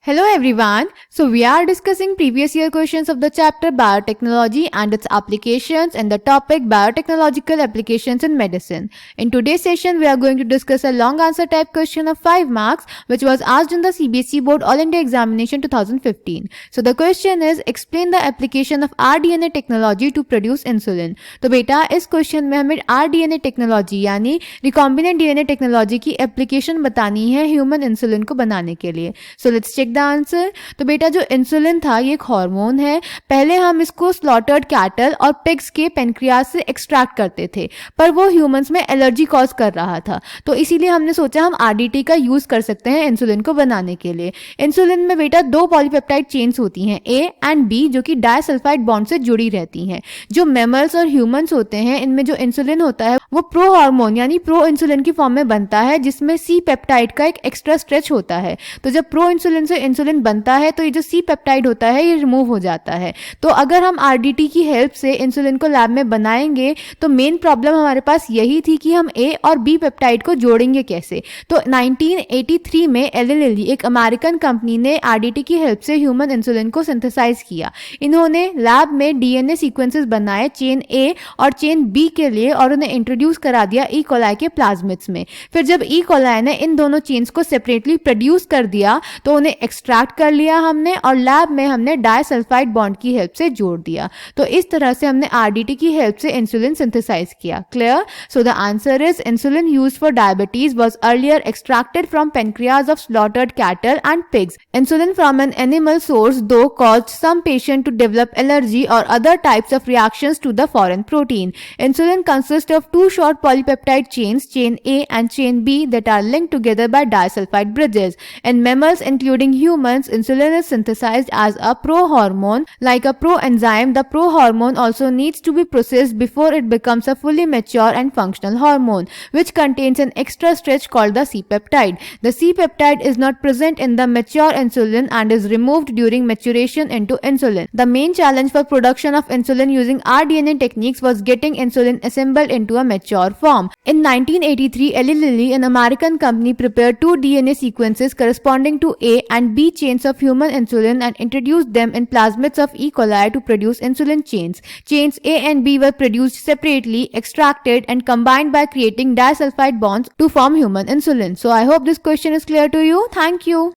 Hello everyone. So we are discussing previous year questions of the chapter biotechnology and its applications and the topic biotechnological applications in medicine. In today's session we are going to discuss a long answer type question of 5 marks which was asked in the CBSE board All India examination 2015. So the question is explain the application of rDNA technology to produce insulin. तो बेटा इस question में हमें rDNA technology यानी recombinant DNA technology की application बतानी है human insulin को बनाने के लिए. So let's check the answer. तो बेटा जो इंसुलिन था ये एक हार्मोन है. पहले हम इसको स्लॉटर्ड कैटल और पिग्स के पेनक्रियास से एक्सट्रैक्ट करते थे पर वो ह्यूमंस में एलर्जी कॉज कर रहा था. तो इसीलिए हमने सोचा हम आरडीटी का यूज कर सकते हैं इंसुलिन को बनाने के लिए. इंसुलिन में बेटा दो पॉलीपेप्टाइड चेन्स होती हैं ए एंड बी जो कि डाइसल्फाइड बॉन्ड से जुड़ी रहती हैं. जो मैमल्स और ह्यूमंस होते हैं इनमें जो इंसुलिन होता है वो प्रो हार्मोन यानी प्रो इंसुलिन की फॉर्म में बनता है जिसमें सी पेप्टाइड का एक एक्स्ट्रा स्ट्रेच होता है. तो जब प्रो इंसुलिन से इंसुलिन बनता है तो ये जो सी पेप्टाइड होता है ये रिमूव हो जाता है. तो अगर हम आरडीटी की हेल्प से इंसुलिन को लैब में बनाएंगे तो मेन प्रॉब्लम हमारे पास यही थी कि हम ए और बी पेप्टाइड को जोड़ेंगे कैसे. तो 1983 में एली लिली एक अमेरिकन कंपनी ने आरडीटी की हेल्प से ह्यूमन इंसुलिन को सिंथेसाइज किया. इन्होंने लैब में डीएनए सीक्वेंसेस बनाए चेन ए और चेन बी के लिए और उन्हें इंट्रोड्यूस करा दिया ई कोलाई के प्लाज्मिड्स में. फिर जब ई कोलाई ने इन दोनों चेन्स को सेपरेटली प्रोड्यूस कर दिया तो उन्हें एक्सट्रैक्ट कर लिया हमने और लैब में हमने डाइसल्फाइड बॉन्ड की हेल्प से जोड़ दिया. तो इस तरह से हमने आरडीटी की हेल्प से इंसुलिन सिंथेसाइज किया. Clear. So the answer is insulin used for diabetes was earlier extracted from pancreas of slaughtered cattle and pigs. Insulin from an animal source though caused some patient to develop allergy or other types of reactions to the foreign protein. Insulin consists of two short polypeptide chains, chain A and chain B, that are linked together by disulfide bridges. In mammals, including humans, insulin is synthesized as a prohormone. Like a proenzyme, the prohormone also needs to be processed before it becomes a fully mature and functional hormone, which contains an extra stretch called the C-peptide. The C-peptide is not present in the mature insulin and is removed during maturation into insulin. The main challenge for production of insulin using rDNA techniques was getting insulin assembled into a mature form. In 1983, Eli Lilly, an American company, prepared two DNA sequences corresponding to A and B chains of human insulin and introduced them in plasmids of E. coli to produce insulin chains. Chains A and B were produced separately, extracted and combined by creating disulfide bonds to form human insulin. So I hope this question is clear to you. Thank you.